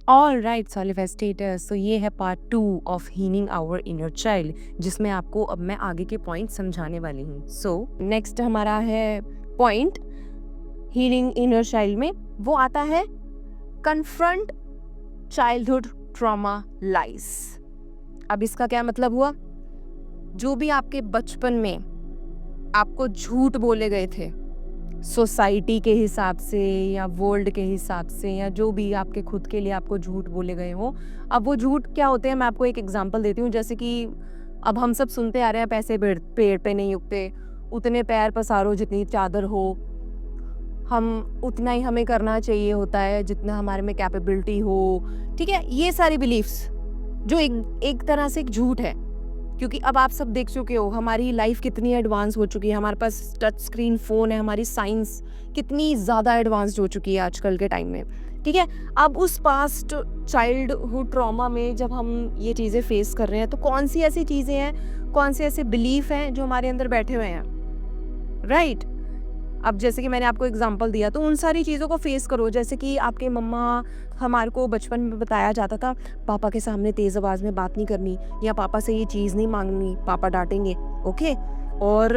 All right सॉलिफेस्टेटर्स, तो ये है part 2 of healing our inner child, जिसमें आपको अब मैं आगे के पॉइंट समझाने वाली हूँ। सो नेक्स्ट हमारा है पॉइंट हीलिंग इनर चाइल्ड में, वो आता है कन्फ्रंट चाइल्डहुड ट्रॉमा लाइज। अब इसका क्या मतलब हुआ? जो भी आपके बचपन में आपको झूठ बोले गए थे सोसाइटी के हिसाब से या वर्ल्ड के हिसाब से, या जो भी आपके खुद के लिए आपको झूठ बोले गए हो, अब वो झूठ क्या होते हैं मैं आपको एक एग्जांपल देती हूँ। जैसे कि अब हम सब सुनते आ रहे हैं पैसे पेड़ पे नहीं उगते, उतने पैर पसारो जितनी चादर हो, हम उतना ही हमें करना चाहिए होता है जितना हमारे में कैपेबिलिटी हो। ठीक है, ये सारी बिलीफ्स जो एक तरह से एक झूठ है, क्योंकि अब आप सब देख चुके हो हमारी लाइफ कितनी एडवांस हो चुकी है, हमारे पास टच स्क्रीन फ़ोन है, हमारी साइंस कितनी ज़्यादा एडवांस्ड हो चुकी है आजकल के टाइम में। ठीक है, अब उस पास्ट चाइल्डहुड ट्रॉमा में जब हम ये चीज़ें फेस कर रहे हैं, तो कौन सी ऐसी चीज़ें हैं, कौन से ऐसे बिलीफ हैं जो हमारे अंदर बैठे हुए हैं, राइट? अब जैसे कि मैंने आपको एग्जांपल दिया, तो उन सारी चीज़ों को फेस करो। जैसे कि आपके मम्मा, हमारे को बचपन में बताया जाता था पापा के सामने तेज़ आवाज़ में बात नहीं करनी, या पापा से ये चीज़ नहीं मांगनी, पापा डांटेंगे। ओके, और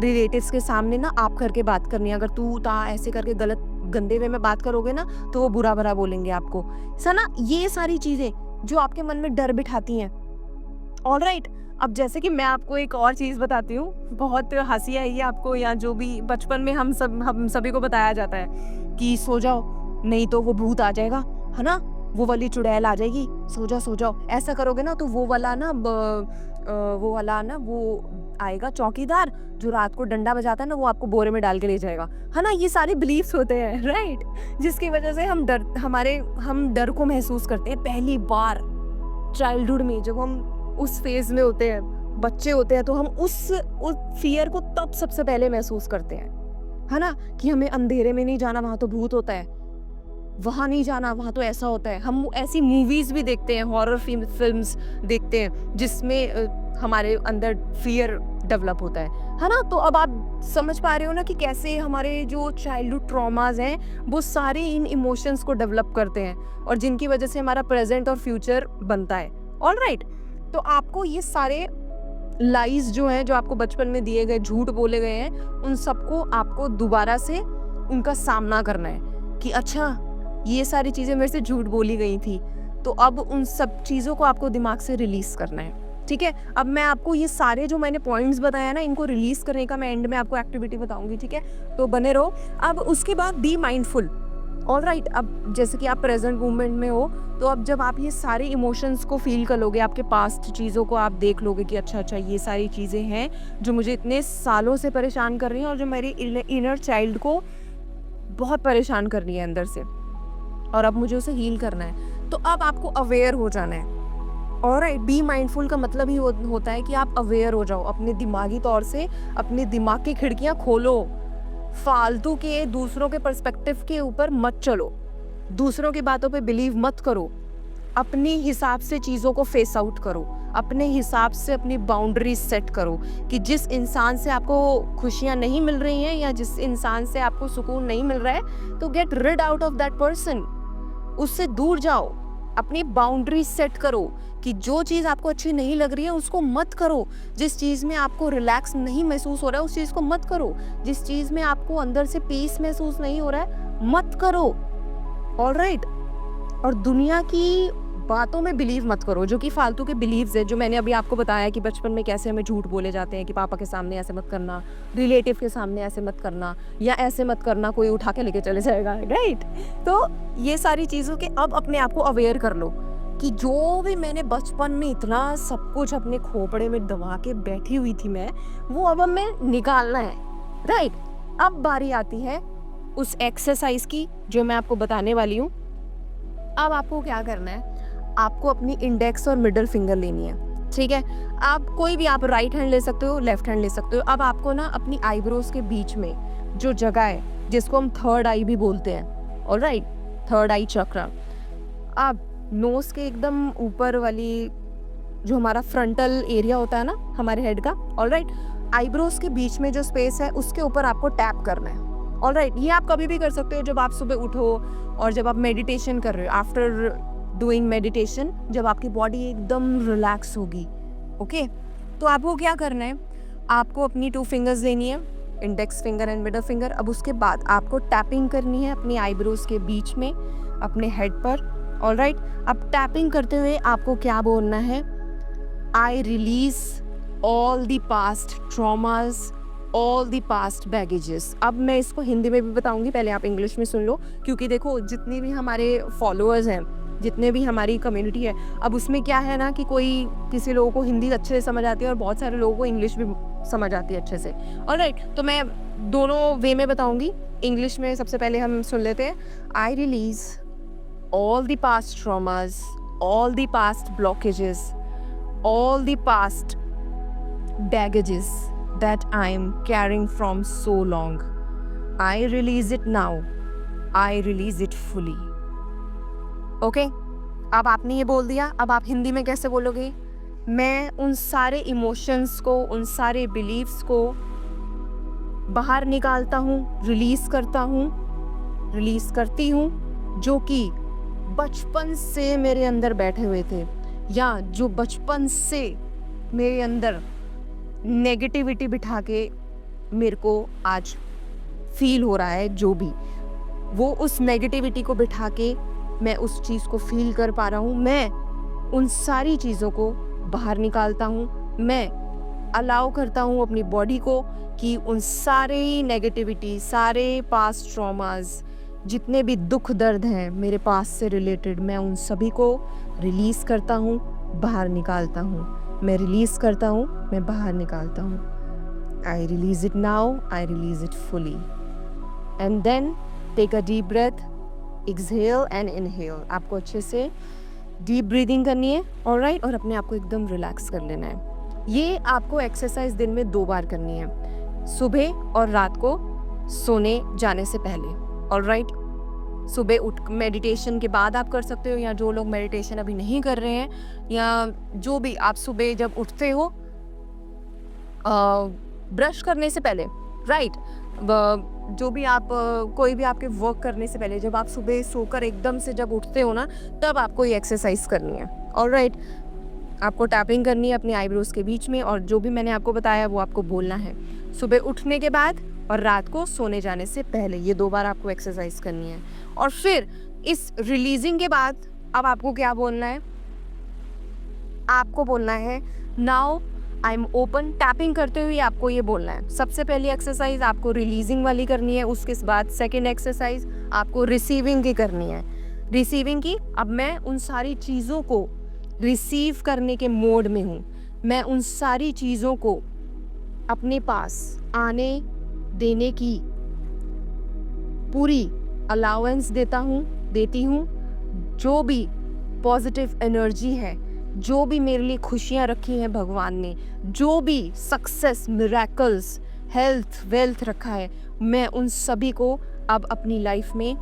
रिलेटिव्स के सामने ना आप करके बात करनी, अगर तू ता ऐसे करके गलत गंदे वे में बात करोगे ना तो वो बुरा भरा बोलेंगे आपको, ऐसा ना। ये सारी चीज़ें जो आपके मन में डर बिठाती हैं। ऑल राइट, अब जैसे कि मैं आपको एक और चीज़ बताती हूँ, बहुत हंसी आएगी आपको, या जो भी बचपन में हम सभी को बताया जाता है कि सो जाओ नहीं तो वो भूत आ जाएगा, है ना, वो वाली चुड़ैल आ जाएगी, सो जाओ, ऐसा करोगे ना तो वो वाला ना वो आएगा चौकीदार जो रात को डंडा बजाता है ना, वो आपको बोरे में डाल के ले जाएगा, है ना। ये सारे बिलीफ्स होते हैं, राइट, जिसकी वजह से हम डर को महसूस करते हैं पहली बार चाइल्डहुड में। जब हम उस फेज में होते हैं, बच्चे होते हैं, तो हम उस फियर को तब सबसे पहले महसूस करते हैं, है ना, कि हमें अंधेरे में नहीं जाना, वहां तो भूत होता है, वहां नहीं जाना, वहां तो ऐसा होता है। हम ऐसी मूवीज भी देखते हैं, हॉरर फिल्म्स देखते हैं जिसमें हमारे अंदर फियर डेवलप होता है ना। तो अब आप समझ पा रहे हो ना कि कैसे हमारे जो चाइल्डहुड ट्रॉमाज हैं वो सारे इन इमोशंस को डेवलप करते हैं, और जिनकी वजह से हमारा प्रेजेंट और फ्यूचर बनता है। ऑल राइट, तो आपको ये सारे लाइज जो हैं, जो आपको बचपन में दिए गए झूठ बोले गए हैं, उन सबको आपको दोबारा से उनका सामना करना है कि अच्छा ये सारी चीज़ें मेरे से झूठ बोली गई थी, तो अब उन सब चीज़ों को आपको दिमाग से रिलीज करना है। ठीक है, अब मैं आपको ये सारे जो मैंने पॉइंट्स बताया ना, इनको रिलीज करने का मैं एंड में आपको एक्टिविटी बताऊंगी। ठीक है, तो बने रहो। अब उसके बाद बी माइंडफुल। ऑल राइट, अब जैसे कि आप प्रेजेंट मोमेंट में हो, तो अब जब आप ये सारे इमोशंस को फील कर लोगे, आपके पास्ट चीज़ों को आप देख लोगे कि अच्छा ये सारी चीज़ें हैं जो मुझे इतने सालों से परेशान कर रही हैं, और जो मेरी इनर चाइल्ड को बहुत परेशान कर रही है अंदर से, और अब मुझे उसे हील करना है। तो अब आपको अवेयर हो जाना है। ऑलराइट, बी माइंडफुल का मतलब ही होता है कि आप अवेयर हो जाओ, अपने दिमागी तौर से अपने दिमाग की खिड़कियां खोलो, फालतू के दूसरों के पर्सपेक्टिव के ऊपर मत चलो, दूसरों की बातों पे बिलीव मत करो, अपने हिसाब से चीज़ों को फेस आउट करो, अपने हिसाब से अपनी बाउंड्री सेट करो कि जिस इंसान से आपको खुशियाँ नहीं मिल रही हैं या जिस इंसान से आपको सुकून नहीं मिल रहा है, तो get rid out of that person, उससे दूर जाओ, अपनी बाउंड्री सेट करो कि जो चीज़ आपको अच्छी नहीं लग रही है उसको मत करो, जिस चीज़ में आपको रिलैक्स नहीं महसूस हो रहा है उस चीज़ को मत करो, जिस चीज़ में आपको अंदर से पीस महसूस नहीं हो रहा है मत करो। ऑलराइट, और दुनिया की बातों में बिलीव मत करो, जो कि फालतू के बिलीव्स है, जो मैंने अभी आपको बताया कि बचपन में कैसे हमें झूठ बोले जाते हैं कि पापा के सामने ऐसे मत करना, रिलेटिव के सामने ऐसे मत करना, या ऐसे मत करना कोई उठा के लेके चले जाएगा, राइट। तो ये सारी चीज़ों के अब अपने आप को अवेयर कर लो कि जो भी मैंने बचपन में इतना सब कुछ अपने खोपड़े में दबा के बैठी हुई थी मैं, वो अब हमें निकालना है, राइट। अब बारी आती है उस एक्सरसाइज की जो मैं आपको बताने वाली हूँ। अब आपको क्या करना है, आपको अपनी इंडेक्स और मिडिल फिंगर लेनी है। ठीक है, आप कोई भी, आप राइट हैंड ले सकते हो, लेफ्ट हैंड ले सकते हो। अब आपको ना अपनी आईब्रोज के बीच में जो जगह है जिसको हम थर्ड आई भी बोलते हैं, ऑलराइट, थर्ड आई चक्र, अब नोज के एकदम ऊपर वाली जो हमारा फ्रंटल एरिया होता है ना हमारे हेड का, ऑलराइट, आईब्रोज के बीच में जो स्पेस है उसके ऊपर आपको टैप करना है। ऑलराइट, ये आप कभी भी कर सकते हो, जब आप सुबह उठो और जब आप मेडिटेशन कर रहे हो, आफ्टर डूइंग मेडिटेशन, जब आपकी बॉडी एकदम रिलैक्स होगी। ओके, तो आपको क्या करना है, आपको अपनी 2 फिंगर्स लेनी है, index finger and middle finger. अब उसके बाद आपको टैपिंग करनी है अपनी आईब्रोज के बीच में, अपने हेड पर। ऑलराइट, अब टैपिंग करते हुए आपको क्या बोलना है, I release all the past traumas, all the past baggages. अब मैं इसको हिंदी में भी बताऊंगी, पहले आप इंग्लिश में सुन लो, क्योंकि देखो जितने भी हमारे फॉलोअर्स हैं, जितने भी हमारी कम्युनिटी है, अब उसमें क्या है ना कि कोई किसी लोगों को हिंदी अच्छे से समझ आती है और बहुत सारे लोगों को इंग्लिश भी समझ आती है अच्छे से। ऑलराइट, तो मैं दोनों वे में बताऊंगी। इंग्लिश में सबसे पहले हम सुन लेते हैं। I release all the past traumas, all the past blockages, all the past baggages that I am carrying from so long. I release it now. I release it fully. Okay? अब आपने ये बोल दिया, अब आप हिंदी में कैसे बोलोगे? मैं उन सारे इमोशंस को, उन सारे बिलीव्स को बाहर निकालता हूँ, रिलीज करता हूँ, रिलीज करती हूँ, जो कि बचपन से मेरे अंदर बैठे हुए थे, या जो बचपन से मेरे अंदर नेगेटिविटी बिठा के मेरे को आज फील हो रहा है, जो भी वो उस नेगेटिविटी को बिठा के मैं उस चीज़ को फील कर पा रहा हूँ, मैं उन सारी चीज़ों को बाहर निकालता हूँ। मैं अलाउ करता हूँ अपनी बॉडी को कि उन सारे नेगेटिविटी, सारे पास्ट ट्रॉमास, जितने भी दुख दर्द हैं मेरे पास से रिलेटेड, मैं उन सभी को रिलीज़ करता हूँ, बाहर निकालता हूँ। मैं रिलीज़ करता हूँ, मैं बाहर निकालता हूँ। I release it now, I release it fully. And then take a deep breath, exhale and inhale. आपको अच्छे से डीप ब्रीदिंग करनी है, ऑलराइट, और अपने आप को एकदम रिलैक्स कर लेना है। ये आपको एक्सरसाइज दिन में 2 बार करनी है, सुबह और रात को सोने जाने से पहले। ऑलराइट, सुबह उठ मेडिटेशन के बाद आप कर सकते हो, या जो लोग मेडिटेशन अभी नहीं कर रहे हैं, या जो भी आप सुबह जब उठते हो ब्रश करने से पहले, राइट, जो भी आप कोई भी आपके वर्क करने से पहले, जब आप सुबह सोकर एकदम से जब उठते हो ना, तब आपको ये एक्सरसाइज करनी है। ऑलराइट, आपको टैपिंग करनी है अपनी आईब्रोज के बीच में, और जो भी मैंने आपको बताया वो आपको बोलना है सुबह उठने के बाद और रात को सोने जाने से पहले। ये 2 बार आपको एक्सरसाइज करनी है। और फिर इस रिलीजिंग के बाद अब आपको क्या बोलना है, आपको बोलना है now I am open. Tapping करते हुए आपको ये बोलना है। सबसे पहली एक्सरसाइज आपको रिलीजिंग वाली करनी है, उसके बाद सेकेंड एक्सरसाइज आपको रिसीविंग की करनी है। रिसीविंग की, अब मैं उन सारी चीज़ों को रिसीव करने के मोड में हूँ। मैं उन सारी चीज़ों को अपने पास आने देने की पूरी अलाउंस देती हूँ। जो भी पॉजिटिव एनर्जी है, जो भी मेरे लिए खुशियाँ रखी हैं भगवान ने, जो भी सक्सेस, मिरेकल्स, हेल्थ, वेल्थ रखा है, मैं उन सभी को अब अपनी लाइफ में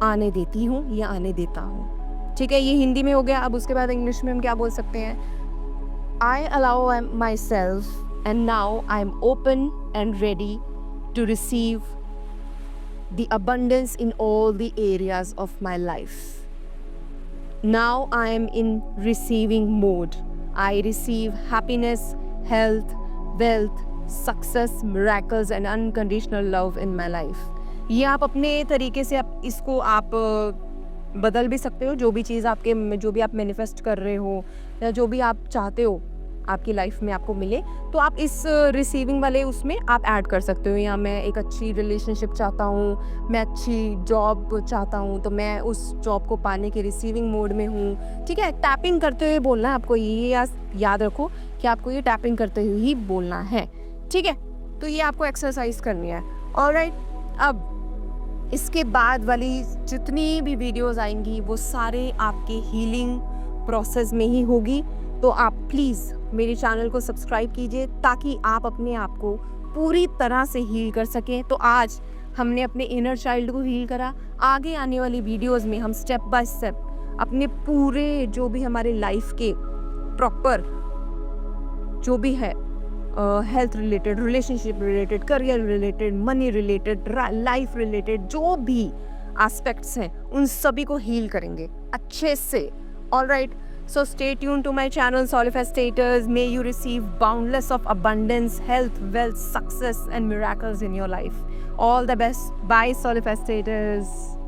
आने देती हूँ या आने देता हूँ। ठीक है, ये हिंदी में हो गया। अब उसके बाद इंग्लिश में हम क्या बोल सकते हैं, आई allow my self and now I am open and ready to receive the abundance in all the areas of my life. Now I am in receiving mode. I receive happiness, health, wealth, success, miracles and unconditional love in my life. ये आप अपने तरीके से आप इसको आप बदल भी सकते हो। जो भी चीज़ आपके, जो भी आप मैनिफेस्ट कर रहे हो या जो भी आप चाहते हो आपकी लाइफ में आपको मिले, तो आप इस रिसीविंग वाले उसमें आप ऐड कर सकते हो। या मैं एक अच्छी रिलेशनशिप चाहता हूँ, मैं अच्छी जॉब चाहता हूँ, तो मैं उस जॉब को पाने के रिसीविंग मोड में हूँ। ठीक है, टैपिंग करते हुए बोलना है आपको। ये याद रखो कि आपको ये टैपिंग करते हुए ही बोलना है। ठीक है, तो ये आपको एक्सरसाइज करनी है। ऑलराइट, अब इसके बाद वाली जितनी भी वीडियोस आएंगी वो सारे आपके हीलिंग प्रोसेस में ही होगी। तो आप प्लीज़ मेरे चैनल को सब्सक्राइब कीजिए ताकि आप अपने आप को पूरी तरह से हील कर सकें। तो आज हमने अपने इनर चाइल्ड को हील करा। आगे आने वाली वीडियोस में हम स्टेप बाय स्टेप अपने पूरे जो भी हमारे लाइफ के प्रॉपर जो भी है health related, relationship related, career related, money related, life related, जो भी एस्पेक्ट्स हैं उन सभी को हील करेंगे अच्छे से। All right. So stay tuned to my channel, Solifastators. May you receive boundless of abundance, health, wealth, success, and miracles in your life. All the best. Bye, Solifastators.